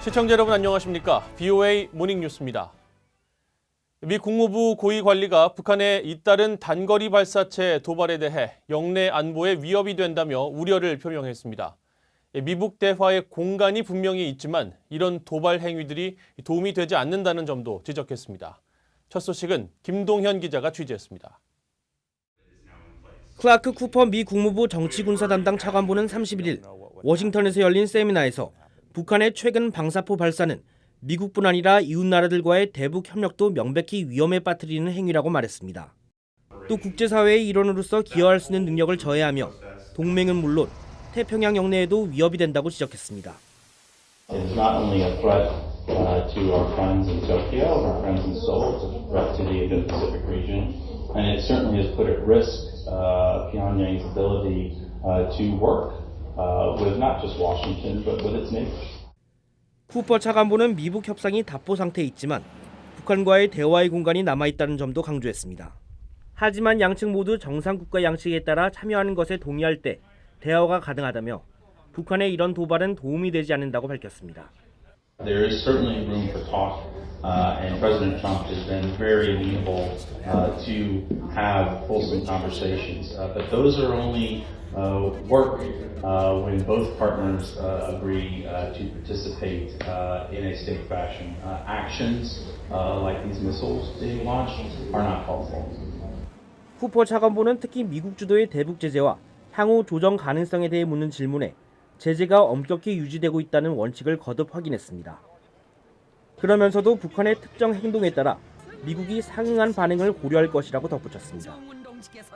시청자 여러분 안녕하십니까? BOA 모닝뉴스입니다. 미 국무부 고위 관리가 북한의 잇따른 단거리 발사체 도발에 대해 영내 안보에 위협이 된다며 우려를 표명했습니다. 미북 대화의 공간이 분명히 있지만 이런 도발 행위들이 도움이 되지 않는다는 점도 지적했습니다. 첫 소식은 김동현 기자가 취재했습니다. 클라크 쿠퍼 미 국무부 정치군사 담당 차관보는 31일 워싱턴에서 열린 세미나에서 북한의 최근 방사포 발사는 미국뿐 아니라 이웃 나라들과의 대북 협력도 명백히 위험에 빠뜨리는 행위라고 말했습니다. 또 국제사회의 일원으로서 기여할 수 있는 능력을 저해하며 동맹은 물론 태평양 영내에도 위협이 된다고 지적했습니다. It's not only a threat to our friends in Tokyo, our friends in Seoul, it's a threat to the Indo-Pacific region, and it certainly has put at risk Pyongyang's ability to work with not just Washington, but with its neighbors. 쿠퍼 차관보는 미북 협상이 답보 상태에 있지만 북한과의 대화의 공간이 남아있다는 점도 강조했습니다. 하지만 양측 모두 정상국가 양식에 따라 참여하는 것에 동의할 때 대화가 가능하다며 북한의 이런 도발은 도움이 되지 않는다고 밝혔습니다. There is certainly room for talk, and President Trump has been very amenable to have fulsome conversations. But those are only work when both partners agree to participate in a safe fashion. Actions like these missiles being launched are not helpful. 쿠퍼 차관보는 특히 미국 주도의 대북 제재와 향후 조정 가능성에 대해 묻는 질문에 제재가 엄격히 유지되고 있다는 원칙을 거듭 확인했습니다. 그러면서도 북한의 특정 행동에 따라 미국이 상응한 반응을 고려할 것이라고 덧붙였습니다.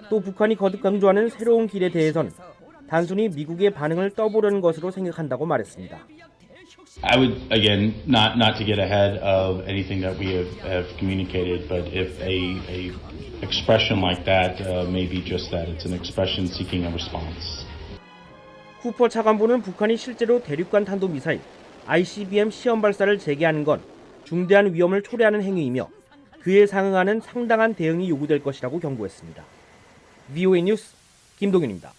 또 북한이 거듭 강조하는 새로운 길에 대해선 단순히 미국의 반응을 떠보려는 것으로 생각한다고 말했습니다. I would, again, not to get ahead of anything that we have communicated, but if a expression like that may be just that, it's an expression seeking a response. 쿠퍼 차관보는 북한이 실제로 대륙간 탄도미사일 ICBM 시험 발사를 재개하는 건 중대한 위험을 초래하는 행위이며 그에 상응하는 상당한 대응이 요구될 것이라고 경고했습니다. VOA 뉴스 김동윤입니다.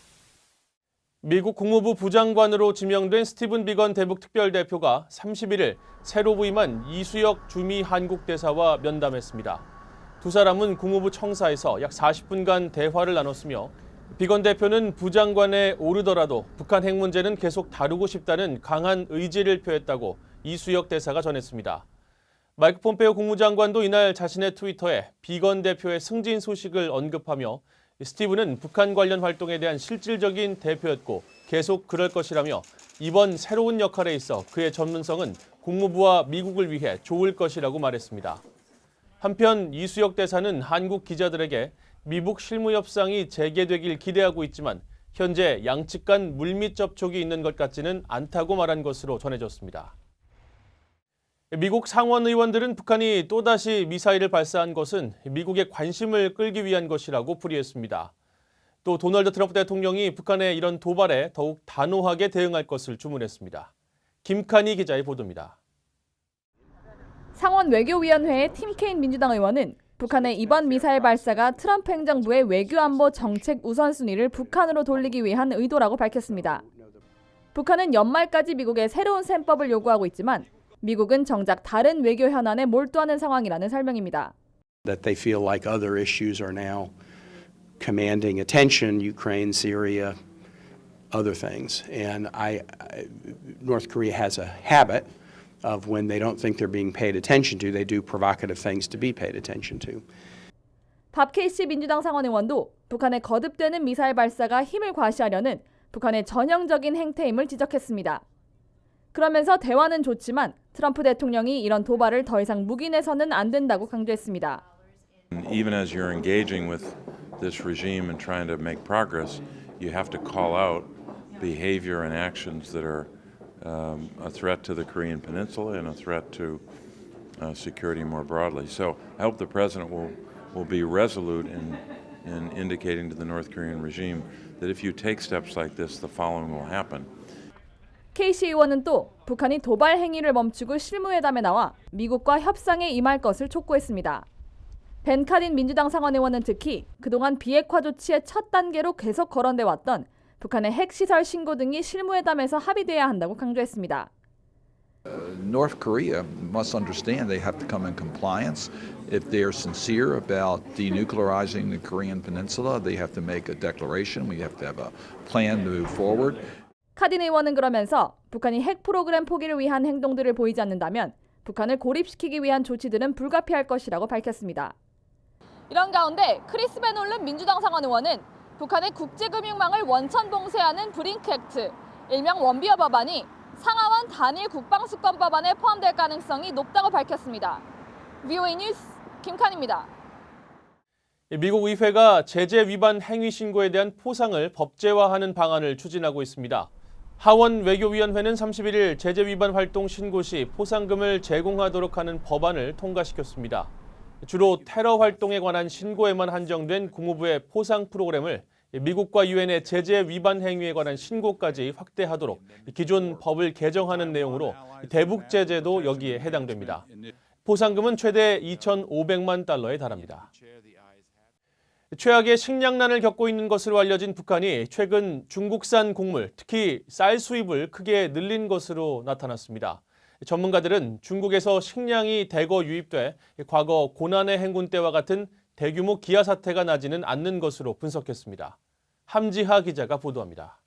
미국 국무부 부장관으로 지명된 스티븐 비건 대북 특별대표가 31일 새로 부임한 이수혁 주미 한국 대사와 면담했습니다. 두 사람은 국무부 청사에서 약 40분간 대화를 나눴으며 비건 대표는 부장관에 오르더라도 북한 핵 문제는 계속 다루고 싶다는 강한 의지를 표했다고 이수혁 대사가 전했습니다. 마이크 폼페이오 국무장관도 이날 자신의 트위터에 비건 대표의 승진 소식을 언급하며 스티븐은 북한 관련 활동에 대한 실질적인 대표였고 계속 그럴 것이라며 이번 새로운 역할에 있어 그의 전문성은 국무부와 미국을 위해 좋을 것이라고 말했습니다. 한편 이수혁 대사는 한국 기자들에게 미북 실무 협상이 재개되길 기대하고 있지만 현재 양측 간 물밑 접촉이 있는 것 같지는 않다고 말한 것으로 전해졌습니다. 미국 상원 의원들은 북한이 또다시 미사일을 발사한 것은 미국의 관심을 끌기 위한 것이라고 풀이했습니다. 또 도널드 트럼프 대통령이 북한의 이런 도발에 더욱 단호하게 대응할 것을 주문했습니다. 김칸희 기자의 보도입니다. 상원 외교위원회의 팀 케인 민주당 의원은 북한의 이번 미사일 발사가 트럼프 행정부의 외교안보 정책 우선순위를 북한으로 돌리기 위한 의도라고 밝혔습니다. 북한은 연말까지 미국에 새로운 셈법을 요구하고 있지만 미국은 정작 다른 외교 현안에 몰두하는 상황이라는 설명입니다. That they feel like other issues are now commanding attention, Ukraine, Syria, other things. And North Korea has a habit of when they don't think they're being paid attention to, they do provocative things to be paid attention to. 밥 케이시 민주당 상원 의원도 북한의 거듭되는 미사일 발사가 힘을 과시하려는 북한의 전형적인 행태임을 지적했습니다. 그러면서 대화는 좋지만 트럼프 대통령이 이런 도발을 더 이상 묵인해서는 안 된다고 강조했습니다. Even as you're engaging with this regime and trying to make progress, you have to call out behavior and actions that are a threat to the Korean Peninsula and a threat to security more broadly. So I hope the president will be resolute in indicating to the North Korean regime that if you take steps like this, the following will happen. 케이시 의원은 또 북한이 도발 행위를 멈추고 실무회담에 나와 미국과 협상에 임할 것을 촉구했습니다. 벤 카딘 민주당 상원 의원은 특히 그동안 비핵화 조치의 첫 단계로 계속 거론돼 왔던 북한의 핵시설 신고 등이 실무회담에서 합의돼야 한다고 강조했습니다. North Korea must understand they have to come in compliance. If they are sincere about denuclearizing the Korean Peninsula, they have to make a declaration. We have to have a plan to move forward. 카딘 의원은 그러면서 북한이 핵 프로그램 포기를 위한 행동들을 보이지 않는다면 북한을 고립시키기 위한 조치들은 불가피할 것이라고 밝혔습니다. 이런 가운데 크리스 베놀름 민주당 상원 의원은 북한의 국제금융망을 원천 봉쇄하는 브링크 액트, 일명 원비어 법안이 상하원 단일 국방수권 법안에 포함될 가능성이 높다고 밝혔습니다. VOA 뉴스 김칸입니다. 미국 의회가 제재 위반 행위 신고에 대한 포상을 법제화하는 방안을 추진하고 있습니다. 하원 외교위원회는 31일 제재 위반 활동 신고 시 포상금을 제공하도록 하는 법안을 통과시켰습니다. 주로 테러 활동에 관한 신고에만 한정된 국무부의 포상 프로그램을 미국과 유엔의 제재 위반 행위에 관한 신고까지 확대하도록 기존 법을 개정하는 내용으로 대북 제재도 여기에 해당됩니다. 포상금은 최대 2,500만 달러에 달합니다. 최악의 식량난을 겪고 있는 것으로 알려진 북한이 최근 중국산 곡물, 특히 쌀 수입을 크게 늘린 것으로 나타났습니다. 전문가들은 중국에서 식량이 대거 유입돼 과거 고난의 행군 때와 같은 대규모 기아 사태가 나지는 않는 것으로 분석했습니다. 함지하 기자가 보도합니다.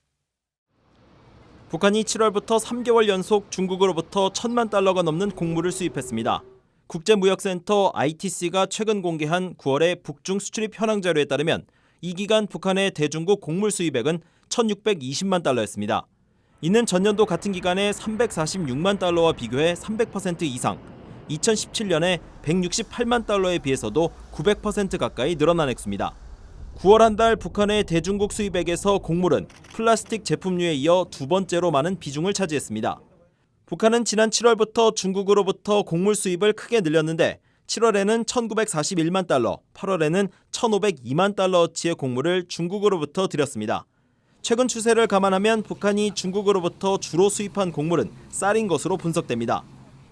북한이 7월부터 3개월 연속 중국으로부터 1,000만 달러가 넘는 곡물을 수입했습니다. 국제무역센터 ITC가 최근 공개한 9월의 북중 수출입 현황 자료에 따르면 이 기간 북한의 대중국 곡물 수입액은 1,620만 달러였습니다. 이는 전년도 같은 기간의 346만 달러와 비교해 300% 이상, 2017년에 168만 달러에 비해서도 900% 가까이 늘어난 액수입니다. 9월 한 달 북한의 대중국 수입액에서 곡물은 플라스틱 제품류에 이어 두 번째로 많은 비중을 차지했습니다. 북한은 지난 7월부터 중국으로부터 곡물 수입을 크게 늘렸는데 7월에는 1,941만 달러, 8월에는 1,502만 달러어치의 곡물을 중국으로부터 들였습니다. 최근 추세를 감안하면 북한이 중국으로부터 주로 수입한 곡물은 쌀인 것으로 분석됩니다.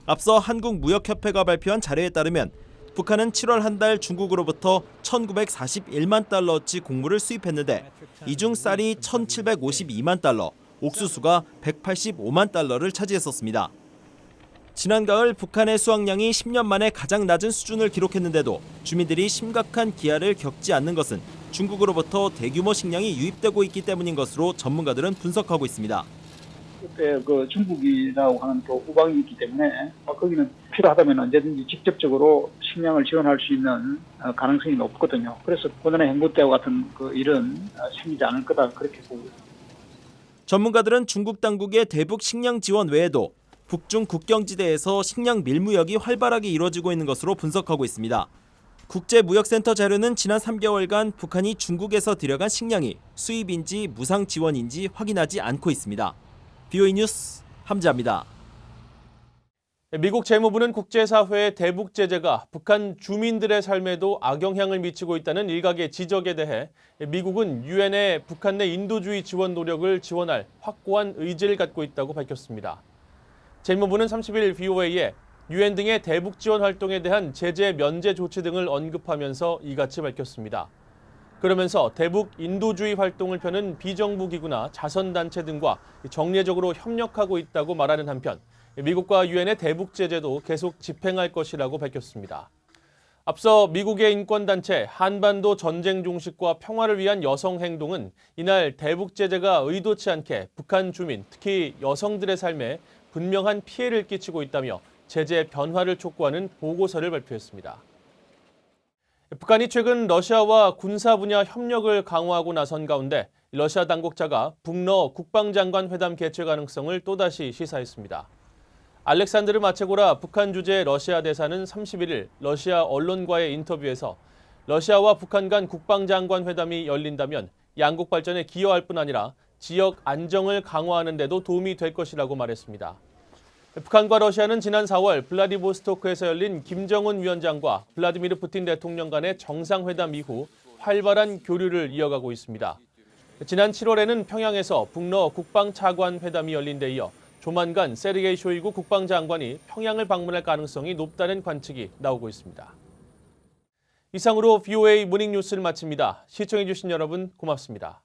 앞서 한국무역협회가 발표한 자료에 따르면 북한은 7월 한 달 중국으로부터 1,941만 달러어치 곡물을 수입했는데 이 중 쌀이 1,752만 달러, 옥수수가 185만 달러를 차지했었습니다. 지난 가을 북한의 수확량이 10년 만에 가장 낮은 수준을 기록했는데도 주민들이 심각한 기아를 겪지 않는 것은 중국으로부터 대규모 식량이 유입되고 있기 때문인 것으로 전문가들은 분석하고 있습니다. 옆에 중국이라고 하는 또 우방이 있기 때문에 거기는 필요하다면 언제든지 직접적으로 식량을 지원할 수 있는 가능성이 높거든요. 그래서 고난의 행군 때와 같은 일은 생기지 않을 거다 그렇게 보고 있습니다. 전문가들은 중국 당국의 대북 식량 지원 외에도 북중 국경지대에서 식량 밀무역이 활발하게 이루어지고 있는 것으로 분석하고 있습니다. 국제무역센터 자료는 지난 3개월간 북한이 중국에서 들여간 식량이 수입인지 무상 지원인지 확인하지 않고 있습니다. VOA 뉴스 함지아입니다. 미국 재무부는 국제사회의 대북 제재가 북한 주민들의 삶에도 악영향을 미치고 있다는 일각의 지적에 대해 미국은 유엔의 북한 내 인도주의 지원 노력을 지원할 확고한 의지를 갖고 있다고 밝혔습니다. 재무부는 30일 VOA에 유엔 등의 대북 지원 활동에 대한 제재 면제 조치 등을 언급하면서 이같이 밝혔습니다. 그러면서 대북 인도주의 활동을 펴는 비정부 기구나 자선단체 등과 정례적으로 협력하고 있다고 말하는 한편 미국과 유엔의 대북 제재도 계속 집행할 것이라고 밝혔습니다. 앞서 미국의 인권단체 한반도 전쟁 종식과 평화를 위한 여성 행동은 이날 대북 제재가 의도치 않게 북한 주민, 특히 여성들의 삶에 분명한 피해를 끼치고 있다며 제재 변화를 촉구하는 보고서를 발표했습니다. 북한이 최근 러시아와 군사 분야 협력을 강화하고 나선 가운데 러시아 당국자가 북러 국방장관 회담 개최 가능성을 또다시 시사했습니다. 알렉산드르 마체고라 북한 주재 러시아 대사는 31일 러시아 언론과의 인터뷰에서 러시아와 북한 간 국방장관 회담이 열린다면 양국 발전에 기여할 뿐 아니라 지역 안정을 강화하는 데도 도움이 될 것이라고 말했습니다. 북한과 러시아는 지난 4월 블라디보스토크에서 열린 김정은 위원장과 블라디미르 푸틴 대통령 간의 정상회담 이후 활발한 교류를 이어가고 있습니다. 지난 7월에는 평양에서 북러 국방차관 회담이 열린 데 이어 조만간 세르게이 쇼이구 국방장관이 평양을 방문할 가능성이 높다는 관측이 나오고 있습니다. 이상으로 VOA 모닝뉴스를 마칩니다. 시청해주신 여러분 고맙습니다.